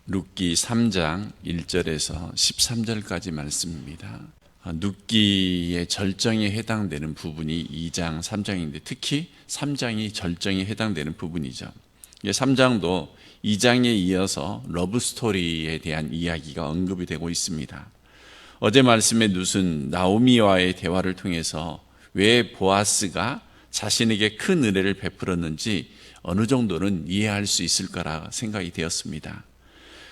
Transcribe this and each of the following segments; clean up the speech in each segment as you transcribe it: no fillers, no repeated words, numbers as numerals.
룻기 3장 1절에서 13절까지 말씀입니다. 룻기의 절정에 해당되는 부분이 2장, 3장인데 특히 3장이 절정에 해당되는 부분이죠. 3장도 2장에 이어서 러브스토리에 대한 이야기가 언급이 되고 있습니다. 어제 말씀의 룻은 나오미와의 대화를 통해서 왜 보아스가 자신에게 큰 은혜를 베풀었는지 어느 정도는 이해할 수 있을 거라 생각이 되었습니다.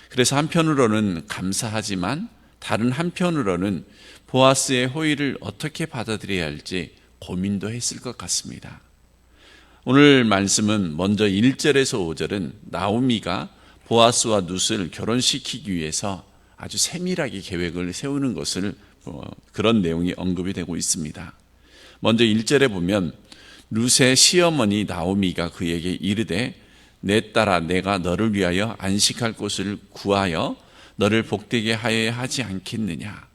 그래서 한편으로는 감사하지만 다른 한편으로는 보아스의 호의를 어떻게 받아들여야 할지 고민도 했을 것 같습니다. 오늘 말씀은 먼저 1절에서 5절은 나오미가 보아스와 룻을 결혼시키기 위해서 아주 세밀하게 계획을 세우는 것을 그런 내용이 언급이 되고 있습니다. 먼저 1절에 보면 룻의 시어머니 나오미가 그에게 이르되 내 딸아 내가 너를 위하여 안식할 곳을 구하여 너를 복되게 하여야 하지 않겠느냐.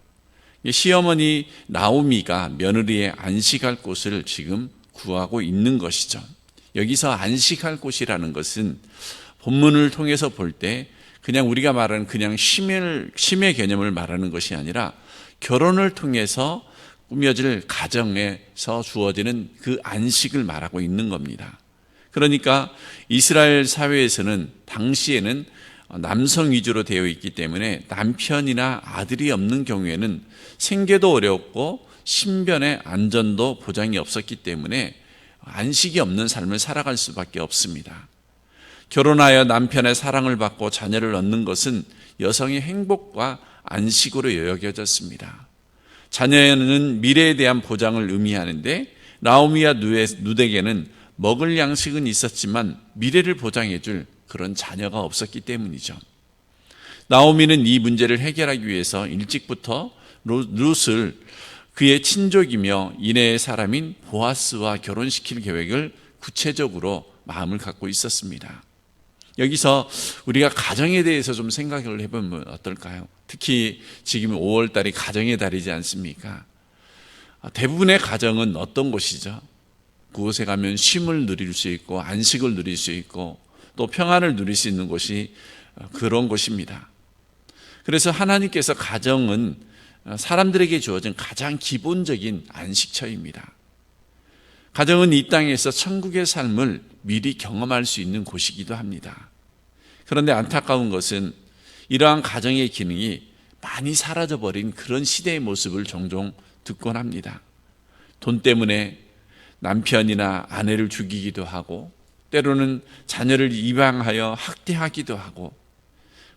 시어머니 나오미가 며느리의 안식할 곳을 지금 구하고 있는 것이죠. 여기서 안식할 곳이라는 것은 본문을 통해서 볼 때 그냥 우리가 말하는 그냥 쉼의 개념을 말하는 것이 아니라 결혼을 통해서 꾸며질 가정에서 주어지는 그 안식을 말하고 있는 겁니다. 그러니까 이스라엘 사회에서는 당시에는 남성 위주로 되어 있기 때문에 남편이나 아들이 없는 경우에는 생계도 어렵고 신변의 안전도 보장이 없었기 때문에 안식이 없는 삶을 살아갈 수밖에 없습니다. 결혼하여 남편의 사랑을 받고 자녀를 얻는 것은 여성의 행복과 안식으로 여겨졌습니다. 자녀는 미래에 대한 보장을 의미하는데 나오미와 룻에게는 먹을 양식은 있었지만 미래를 보장해 줄 그런 자녀가 없었기 때문이죠. 나오미는 이 문제를 해결하기 위해서 일찍부터 룻을 그의 친족이며 이내의 사람인 보아스와 결혼시킬 계획을 구체적으로 마음을 갖고 있었습니다. 여기서 우리가 가정에 대해서 좀 생각을 해보면 어떨까요? 특히 지금 5월 달이 가정의 달이지 않습니까? 대부분의 가정은 어떤 곳이죠? 그곳에 가면 쉼을 누릴 수 있고 안식을 누릴 수 있고 또 평안을 누릴 수 있는 곳이 그런 곳입니다. 그래서 하나님께서 가정은 사람들에게 주어진 가장 기본적인 안식처입니다. 가정은 이 땅에서 천국의 삶을 미리 경험할 수 있는 곳이기도 합니다. 그런데 안타까운 것은 이러한 가정의 기능이 많이 사라져버린 그런 시대의 모습을 종종 듣곤 합니다. 돈 때문에 남편이나 아내를 죽이기도 하고 때로는 자녀를 입양하여 학대하기도 하고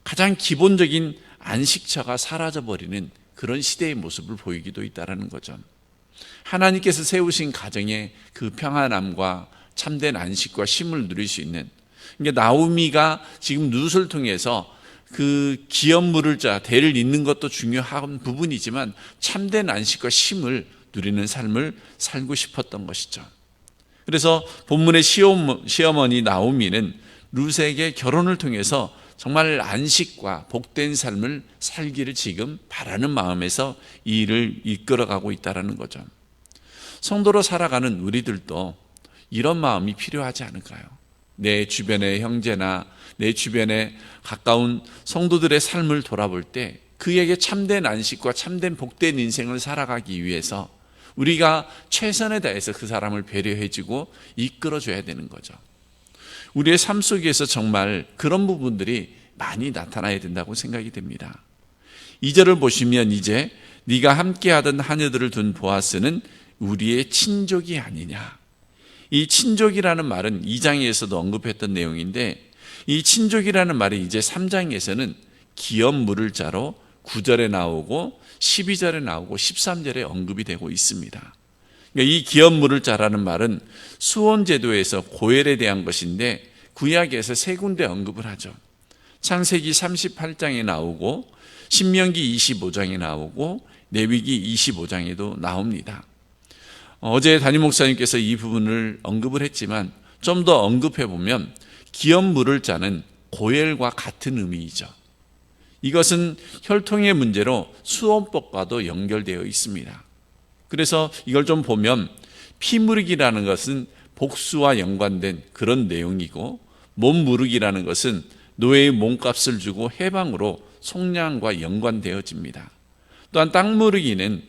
가장 기본적인 안식처가 사라져버리는 그런 시대의 모습을 보이기도 있다는 거죠. 하나님께서 세우신 가정의 그 평안함과 참된 안식과 쉼을 누릴 수 있는, 그러니까 나오미가 지금 룻을 통해서 그 기업 물을 자 대를 잇는 것도 중요한 부분이지만 참된 안식과 쉼을 누리는 삶을 살고 싶었던 것이죠. 그래서 본문의 시어머니 나오미는 룻에게 결혼을 통해서 정말 안식과 복된 삶을 살기를 지금 바라는 마음에서 이 일을 이끌어가고 있다는 거죠. 성도로 살아가는 우리들도 이런 마음이 필요하지 않을까요? 내 주변의 형제나 내 주변에 가까운 성도들의 삶을 돌아볼 때 그에게 참된 안식과 참된 복된 인생을 살아가기 위해서 우리가 최선을 다해서 그 사람을 배려해주고 이끌어줘야 되는 거죠. 우리의 삶 속에서 정말 그런 부분들이 많이 나타나야 된다고 생각이 됩니다. 2절을 보시면 이제 네가 함께하던 하녀들을 둔 보아스는 우리의 친족이 아니냐. 이 친족이라는 말은 2장에서도 언급했던 내용인데 이 친족이라는 말이 이제 3장에서는 기업 물을 자로 9절에 나오고 12절에 나오고 13절에 언급이 되고 있습니다. 그러니까 이 기업 물을 자라는 말은 수혼제도에서 고엘에 대한 것인데 구약에서 세 군데 언급을 하죠. 창세기 38장에 나오고 신명기 25장에 나오고 레위기 25장에도 나옵니다. 어제 담임 목사님께서 이 부분을 언급을 했지만 좀 더 언급해 보면 기업 물을 자는 고엘과 같은 의미이죠. 이것은 혈통의 문제로 수혼법과도 연결되어 있습니다. 그래서 이걸 좀 보면 피무르기라는 것은 복수와 연관된 그런 내용이고 몸무르기라는 것은 노예의 몸값을 주고 해방으로 속량과 연관되어집니다. 또한 땅 무르기는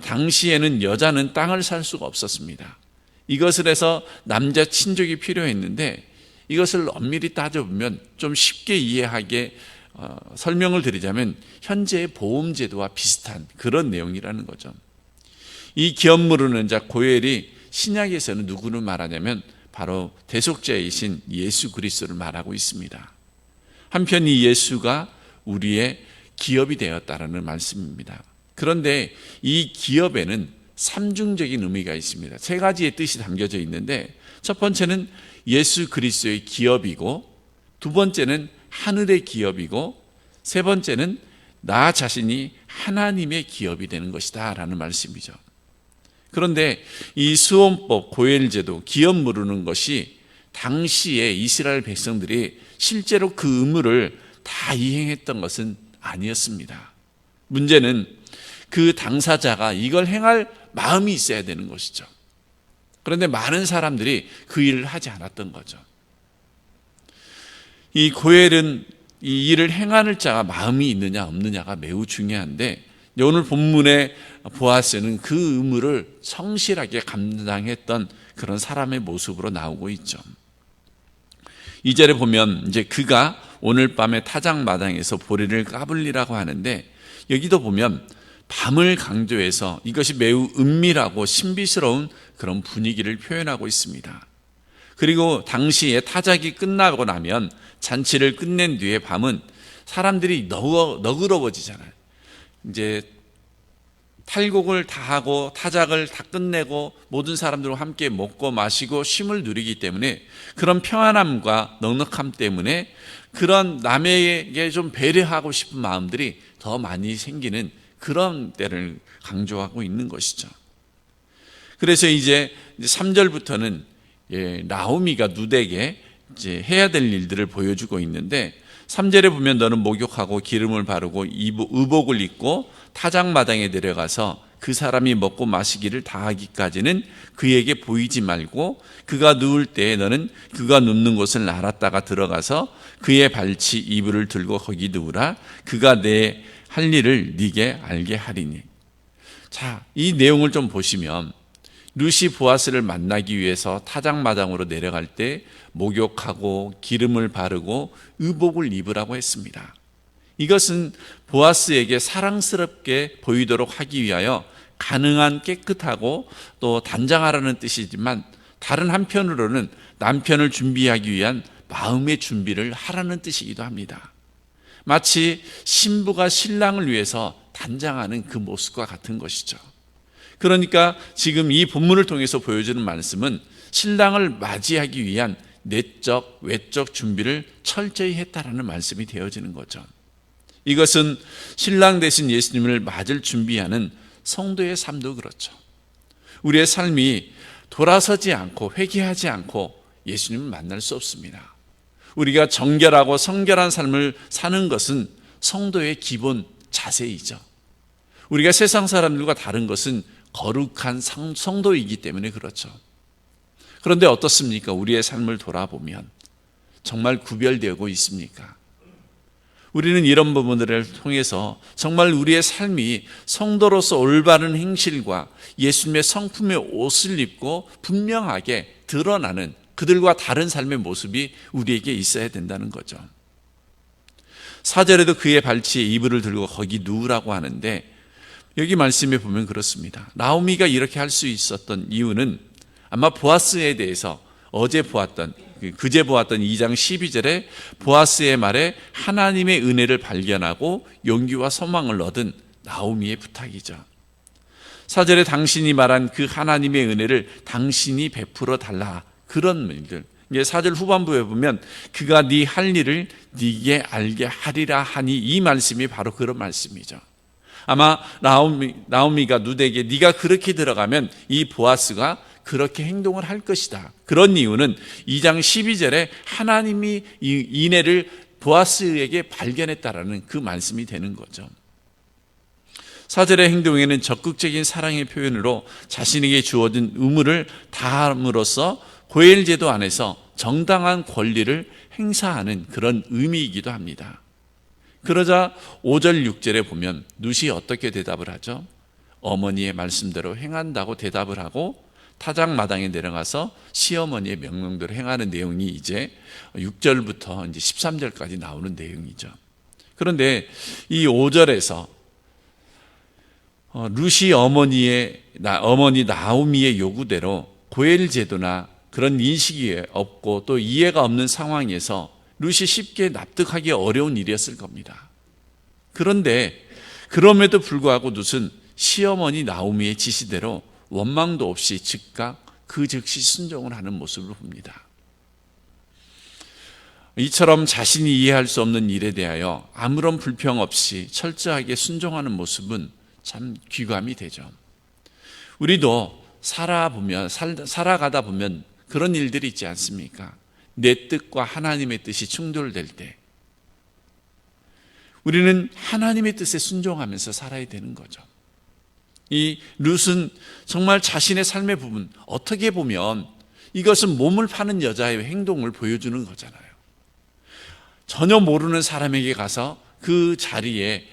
당시에는 여자는 땅을 살 수가 없었습니다. 이것을 해서 남자 친족이 필요했는데 이것을 엄밀히 따져보면 좀 쉽게 이해하게 설명을 드리자면 현재의 보험제도와 비슷한 그런 내용이라는 거죠. 이 기업 무르는 자 고엘이 신약에서는 누구를 말하냐면 바로 대속자이신 예수 그리스도를 말하고 있습니다. 한편 이 예수가 우리의 기업이 되었다라는 말씀입니다. 그런데 이 기업에는 삼중적인 의미가 있습니다. 세 가지의 뜻이 담겨져 있는데 첫 번째는 예수 그리스도의 기업이고, 두 번째는 하늘의 기업이고, 세 번째는 나 자신이 하나님의 기업이 되는 것이다 라는 말씀이죠. 그런데 이 수원법, 고엘제도, 기업 무르는 것이 당시에 이스라엘 백성들이 실제로 그 의무를 다 이행했던 것은 아니었습니다. 문제는 그 당사자가 이걸 행할 마음이 있어야 되는 것이죠. 그런데 많은 사람들이 그 일을 하지 않았던 거죠. 이 고엘은 이 일을 행하는 자가 마음이 있느냐 없느냐가 매우 중요한데 오늘 본문의 보아스는 그 의무를 성실하게 감당했던 그런 사람의 모습으로 나오고 있죠. 2절에 보면 이제 그가 오늘 밤에 타작마당에서 보리를 까불리라고 하는데 여기도 보면 밤을 강조해서 이것이 매우 은밀하고 신비스러운 그런 분위기를 표현하고 있습니다. 그리고 당시에 타작이 끝나고 나면 잔치를 끝낸 뒤에 밤은 사람들이 너그러워지잖아요. 이제 탈곡을 다 하고 타작을 다 끝내고 모든 사람들과 함께 먹고 마시고 쉼을 누리기 때문에 그런 평안함과 넉넉함 때문에 그런 남에게 좀 배려하고 싶은 마음들이 더 많이 생기는 그런 때를 강조하고 있는 것이죠. 그래서 이제 3절부터는 나오미가 룻에게 이제 해야 될 일들을 보여주고 있는데 3절에 보면 너는 목욕하고 기름을 바르고 의복을 입고 타작마당에 내려가서 그 사람이 먹고 마시기를 다하기까지는 그에게 보이지 말고 그가 누울 때에 너는 그가 눕는 곳을 알았다가 들어가서 그의 발치 이불을 들고 거기 누우라. 그가 내 할 일을 네게 알게 하리니. 자, 이 내용을 좀 보시면 룻이 보아스를 만나기 위해서 타작마당으로 내려갈 때 목욕하고 기름을 바르고 의복을 입으라고 했습니다. 이것은 보아스에게 사랑스럽게 보이도록 하기 위하여 가능한 깨끗하고 또 단장하라는 뜻이지만 다른 한편으로는 남편을 준비하기 위한 마음의 준비를 하라는 뜻이기도 합니다. 마치 신부가 신랑을 위해서 단장하는 그 모습과 같은 것이죠. 그러니까 지금 이 본문을 통해서 보여주는 말씀은 신랑을 맞이하기 위한 내적, 외적 준비를 철저히 했다라는 말씀이 되어지는 거죠. 이것은 신랑 되신 예수님을 맞을 준비하는 성도의 삶도 그렇죠. 우리의 삶이 돌아서지 않고 회개하지 않고 예수님을 만날 수 없습니다. 우리가 정결하고 성결한 삶을 사는 것은 성도의 기본 자세이죠. 우리가 세상 사람들과 다른 것은 거룩한 성도이기 때문에 그렇죠. 그런데 어떻습니까? 우리의 삶을 돌아보면 정말 구별되고 있습니까? 우리는 이런 부분들을 통해서 정말 우리의 삶이 성도로서 올바른 행실과 예수님의 성품의 옷을 입고 분명하게 드러나는 그들과 다른 삶의 모습이 우리에게 있어야 된다는 거죠. 4절에도 그의 발치에 이불을 들고 거기 누우라고 하는데 여기 말씀에 보면 그렇습니다. 나오미가 이렇게 할 수 있었던 이유는 아마 보아스에 대해서 그제 보았던 2장 12절에 보아스의 말에 하나님의 은혜를 발견하고 용기와 소망을 얻은 나오미의 부탁이죠. 4절에 당신이 말한 그 하나님의 은혜를 당신이 베풀어 달라 그런 일들. 4절 후반부에 보면 그가 네 할 일을 네게 알게 하리라 하니 이 말씀이 바로 그런 말씀이죠. 아마 나오미가 룻에게 네가 그렇게 들어가면 이 보아스가 그렇게 행동을 할 것이다. 그런 이유는 2장 12절에 하나님이 이 인애를 보아스에게 발견했다라는 그 말씀이 되는 거죠. 4절의 행동에는 적극적인 사랑의 표현으로 자신에게 주어진 의무를 다함으로써 고엘 제도 안에서 정당한 권리를 행사하는 그런 의미이기도 합니다. 그러자 5절 6절에 보면 룻이 어떻게 대답을 하죠? 어머니의 말씀대로 행한다고 대답을 하고 타작마당에 내려가서 시어머니의 명령대로 행하는 내용이 이제 6절부터 이제 13절까지 나오는 내용이죠. 그런데 이 5절에서 룻이 어머니 나오미의 요구대로 고엘 제도나 그런 인식이 없고 또 이해가 없는 상황에서 룻이 쉽게 납득하기 어려운 일이었을 겁니다. 그런데 그럼에도 불구하고 룻은 시어머니 나오미의 지시대로 원망도 없이 즉각 그 즉시 순종을 하는 모습을 봅니다. 이처럼 자신이 이해할 수 없는 일에 대하여 아무런 불평 없이 철저하게 순종하는 모습은 참 귀감이 되죠. 우리도 살아가다 보면 그런 일들이 있지 않습니까? 내 뜻과 하나님의 뜻이 충돌될 때 우리는 하나님의 뜻에 순종하면서 살아야 되는 거죠. 이 룻은 정말 자신의 삶의 부분, 어떻게 보면 이것은 몸을 파는 여자의 행동을 보여주는 거잖아요. 전혀 모르는 사람에게 가서 그 자리에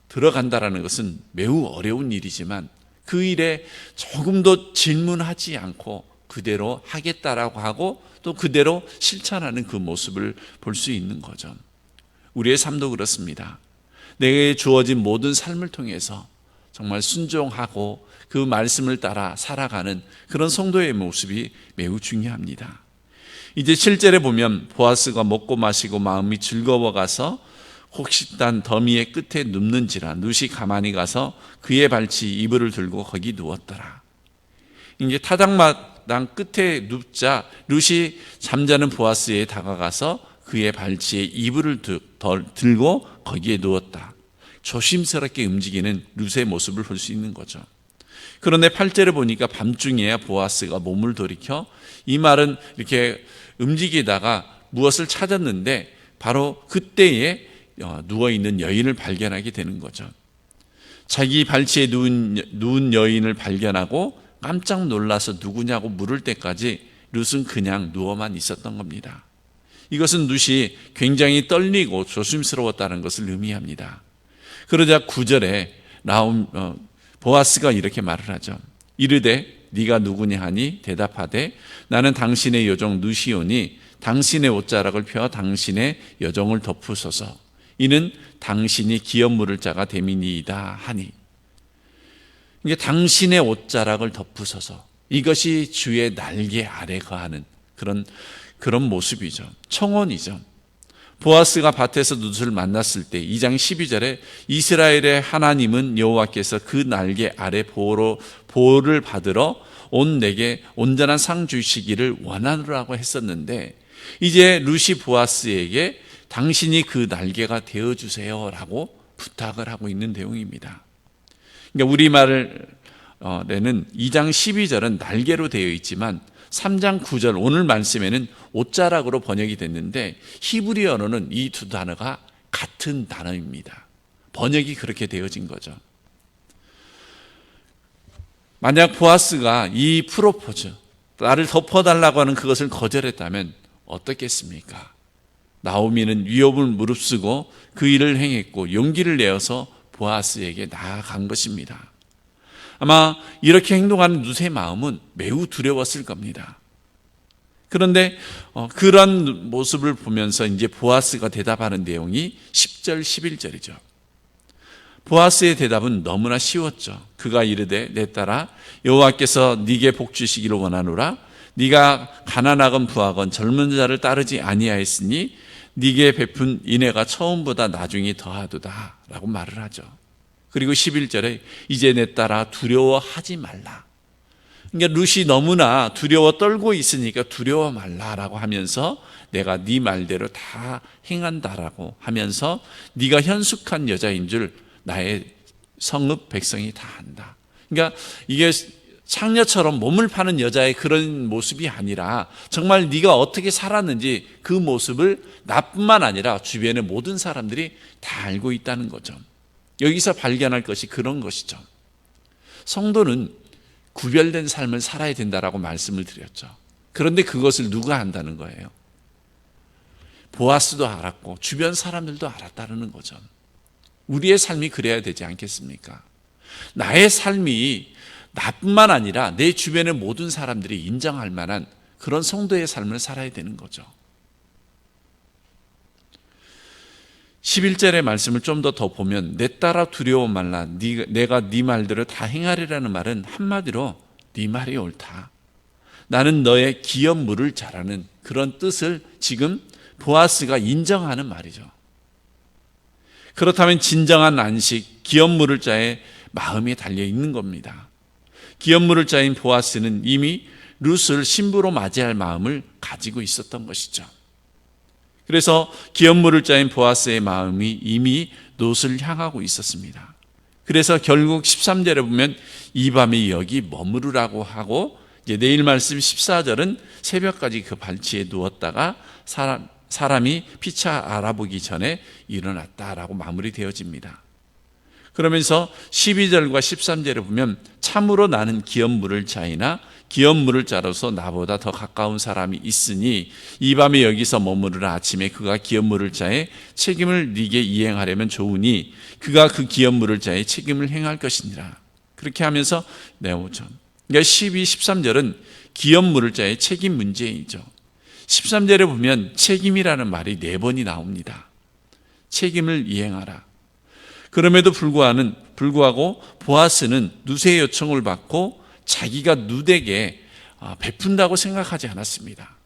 들어간다라는 것은 매우 어려운 일이지만 그 일에 조금도 질문하지 않고 그대로 하겠다라고 하고 또 그대로 실천하는 그 모습을 볼 수 있는 거죠. 우리의 삶도 그렇습니다. 내게 주어진 모든 삶을 통해서 정말 순종하고 그 말씀을 따라 살아가는 그런 성도의 모습이 매우 중요합니다. 이제 7절에 보면 보아스가 먹고 마시고 마음이 즐거워가서 혹식단 더미의 끝에 눕는지라 룻이 가만히 가서 그의 발치 이불을 들고 거기 누웠더라. 이제 타작마당 끝에 눕자 룻이 잠자는 보아스에 다가가서 그의 발치에 이불을 들고 거기에 누웠다. 조심스럽게 움직이는 룻의 모습을 볼 수 있는 거죠. 그런데 8절에 보니까 밤중에야 보아스가 몸을 돌이켜 이 말은 이렇게 움직이다가 무엇을 찾았는데 바로 그때에 누워있는 여인을 발견하게 되는 거죠. 자기 발치에 누운 여인을 발견하고 깜짝 놀라서 누구냐고 물을 때까지 룻은 그냥 누워만 있었던 겁니다. 이것은 룻이 굉장히 떨리고 조심스러웠다는 것을 의미합니다. 그러자 9절에 보아스가 이렇게 말을 하죠. 이르되 네가 누구냐 하니 대답하되 나는 당신의 여종 룻이오니 당신의 옷자락을 펴 당신의 여종을 덮으소서. 이는 당신이 기업 물을 자가 됨이니이다 하니. 이게 당신의 옷자락을 덮으소서. 이것이 주의 날개 아래 거하는 그런 모습이죠. 청혼이죠. 보아스가 밭에서 룻을 만났을 때 2장 12절에 이스라엘의 하나님은 여호와께서 그 날개 아래 보호를 받으러 내게 온전한 상 주시기를 원하노라고 했었는데 이제 룻이 보아스에게 당신이 그 날개가 되어주세요라고 부탁을 하고 있는 내용입니다. 그러니까 우리말에는 2장 12절은 날개로 되어 있지만 3장 9절 오늘 말씀에는 옷자락으로 번역이 됐는데 히브리어로는 이 두 단어가 같은 단어입니다. 번역이 그렇게 되어진 거죠. 만약 보아스가 이 프로포즈, 나를 덮어달라고 하는 그것을 거절했다면 어떻겠습니까? 나오미는 위협을 무릅쓰고 그 일을 행했고 용기를 내어서 보아스에게 나아간 것입니다. 아마 이렇게 행동하는 룻의 마음은 매우 두려웠을 겁니다. 그런데 그런 모습을 보면서 이제 보아스가 대답하는 내용이 10절, 11절이죠. 보아스의 대답은 너무나 쉬웠죠. 그가 이르되 내 딸아 여호와께서 네게 복 주시기를 원하노라. 네가 가난하건 부하건 젊은 자를 따르지 아니하였으니 네게 베푼 인애가 처음보다 나중이 더하도다 라고 말을 하죠. 그리고 11절에 이제 내 딸아 두려워하지 말라. 그러니까 룻이 너무나 두려워 떨고 있으니까 두려워 말라라고 하면서 내가 네 말대로 다 행한다라고 하면서 네가 현숙한 여자인 줄 나의 성읍 백성이 다 안다. 그러니까 이게 창녀처럼 몸을 파는 여자의 그런 모습이 아니라 정말 네가 어떻게 살았는지 그 모습을 나뿐만 아니라 주변의 모든 사람들이 다 알고 있다는 거죠. 여기서 발견할 것이 그런 것이죠. 성도는 구별된 삶을 살아야 된다라고 말씀을 드렸죠. 그런데 그것을 누가 한다는 거예요? 보아스도 알았고 주변 사람들도 알았다는 거죠. 우리의 삶이 그래야 되지 않겠습니까? 나의 삶이 나뿐만 아니라 내 주변의 모든 사람들이 인정할 만한 그런 성도의 삶을 살아야 되는 거죠. 11절의 말씀을 좀 더 보면 내 딸아 두려워 말라 내가 네 말대로 다 행하리라는 말은 한마디로 네 말이 옳다. 나는 너의 기업 물을 자라는 그런 뜻을 지금 보아스가 인정하는 말이죠. 그렇다면 진정한 안식, 기업 물을 자의 마음이 달려 있는 겁니다. 기업 물을 자인 보아스는 이미 룻을 신부로 맞이할 마음을 가지고 있었던 것이죠. 그래서 기업 물을 자인 보아스의 마음이 이미 롯을 향하고 있었습니다. 그래서 결국 13절에 보면 이 밤에 여기 머무르라고 하고 이제 내일 말씀 14절은 새벽까지 그 발치에 누웠다가 사람이 피차 알아보기 전에 일어났다라고 마무리되어집니다. 그러면서 12절과 13절에 보면 참으로 나는 기업 물을 자이나 기업 물을 자로서 나보다 더 가까운 사람이 있으니 이 밤에 여기서 머무르라. 아침에 그가 기업 물을 자의 책임을 네게 이행하려면 좋으니 그가 그 기업 물을 자의 책임을 행할 것이니라. 그렇게 하면서 내오죠. 그러니까 12, 13절은 기업 물을 자의 책임 문제이죠. 13절에 보면 책임이라는 말이 4번이 나옵니다. 책임을 이행하라. 그럼에도 불구하고 보아스는 룻의 요청을 받고 자기가 룻에게 베푼다고 생각하지 않았습니다.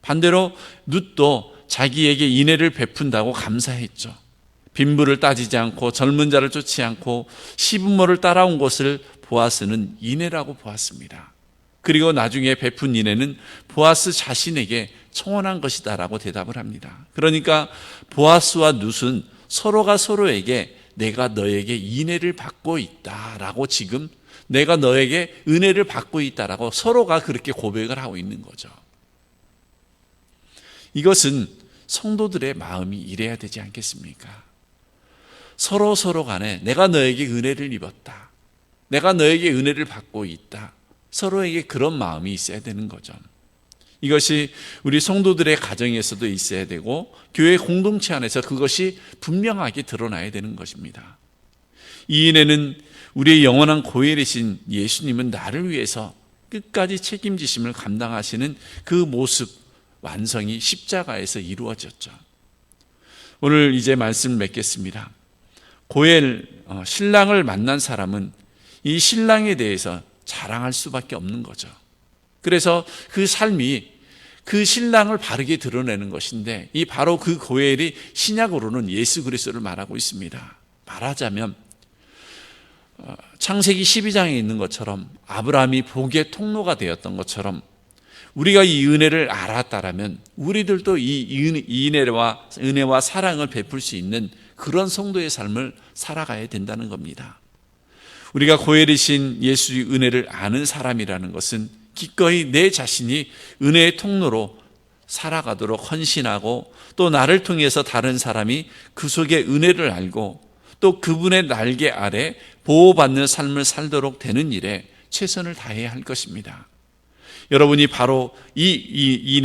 반대로 룻도 자기에게 인애를 베푼다고 감사했죠. 빈부를 따지지 않고 젊은 자를 쫓지 않고 시부모를 따라온 것을 보아스는 인애라고 보았습니다. 그리고 나중에 베푼 인애는 보아스 자신에게 청혼한 것이다라고 대답을 합니다. 그러니까 보아스와 룻은 서로가 서로에게 내가 너에게 인애를 받고 있다라고 지금 내가 너에게 은혜를 받고 있다라고 서로가 그렇게 고백을 하고 있는 거죠. 이것은 성도들의 마음이 이래야 되지 않겠습니까? 서로 간에 내가 너에게 은혜를 입었다. 내가 너에게 은혜를 받고 있다. 서로에게 그런 마음이 있어야 되는 거죠. 이것이 우리 성도들의 가정에서도 있어야 되고 교회 공동체 안에서 그것이 분명하게 드러나야 되는 것입니다. 이 인애는 우리의 영원한 고엘이신 예수님은 나를 위해서 끝까지 책임지심을 감당하시는 그 모습 완성이 십자가에서 이루어졌죠. 오늘 이제 말씀을 맺겠습니다. 고엘 신랑을 만난 사람은 이 신랑에 대해서 자랑할 수밖에 없는 거죠. 그래서 그 삶이 그 신랑을 바르게 드러내는 것인데 이 바로 그 고엘이 신약으로는 예수 그리스도를 말하고 있습니다. 말하자면 창세기 12장에 있는 것처럼 아브라함이 복의 통로가 되었던 것처럼 우리가 이 은혜를 알았다라면 우리들도 이 은혜와 사랑을 베풀 수 있는 그런 성도의 삶을 살아가야 된다는 겁니다. 우리가 고엘이신 예수의 은혜를 아는 사람이라는 것은 기꺼이 내 자신이 은혜의 통로로 살아가도록 헌신하고 또 나를 통해서 다른 사람이 그 속에 은혜를 알고 또 그분의 날개 아래 보호받는 삶을 살도록 되는 일에 최선을 다해야 할 것입니다. 여러분이 바로 이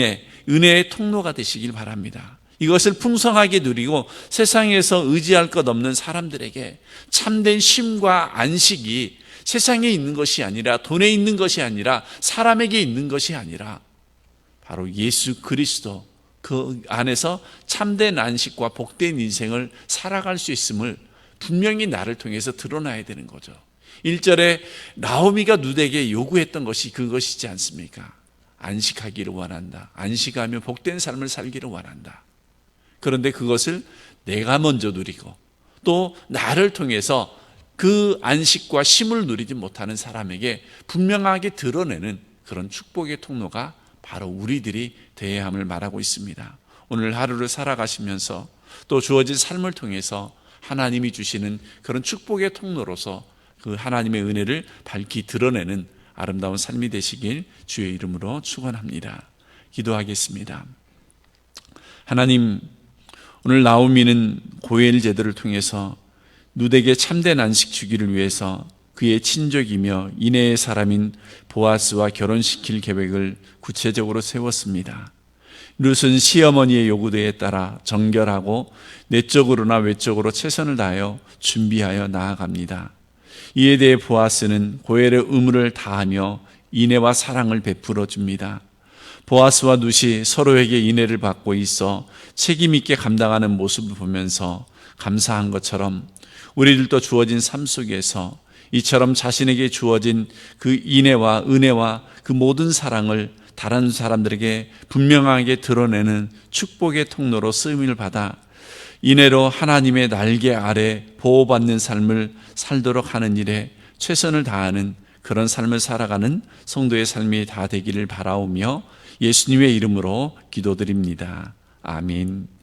은혜의 통로가 되시길 바랍니다. 이것을 풍성하게 누리고 세상에서 의지할 것 없는 사람들에게 참된 쉼과 안식이 세상에 있는 것이 아니라 돈에 있는 것이 아니라 사람에게 있는 것이 아니라 바로 예수 그리스도 그 안에서 참된 안식과 복된 인생을 살아갈 수 있음을 분명히 나를 통해서 드러나야 되는 거죠. 1절에 나오미가 룻에게 요구했던 것이 그것이지 않습니까? 안식하기를 원한다. 안식하며 복된 삶을 살기를 원한다. 그런데 그것을 내가 먼저 누리고 또 나를 통해서 그 안식과 쉼을 누리지 못하는 사람에게 분명하게 드러내는 그런 축복의 통로가 바로 우리들이 되어야 함을 말하고 있습니다. 오늘 하루를 살아가시면서 또 주어진 삶을 통해서 하나님이 주시는 그런 축복의 통로로서 그 하나님의 은혜를 밝히 드러내는 아름다운 삶이 되시길 주의 이름으로 축원합니다. 기도하겠습니다. 하나님, 오늘 나오미는 고엘 제도를 통해서 룻에게 참된 안식 주기를 위해서 그의 친족이며 인애의 사람인 보아스와 결혼시킬 계획을 구체적으로 세웠습니다. 룻은 시어머니의 요구에 따라 정결하고 내적으로나 외적으로 최선을 다하여 준비하여 나아갑니다. 이에 대해 보아스는 고엘의 의무를 다하며 인애와 사랑을 베풀어 줍니다. 보아스와 룻이 서로에게 인애를 받고 있어 책임 있게 감당하는 모습을 보면서 감사한 것처럼 우리들도 주어진 삶 속에서 이처럼 자신에게 주어진 그 인애와 은혜와 그 모든 사랑을 다른 사람들에게 분명하게 드러내는 축복의 통로로 쓰임을 받아 인애로 하나님의 날개 아래 보호받는 삶을 살도록 하는 일에 최선을 다하는 그런 삶을 살아가는 성도의 삶이 다 되기를 바라오며 예수님의 이름으로 기도드립니다. 아멘.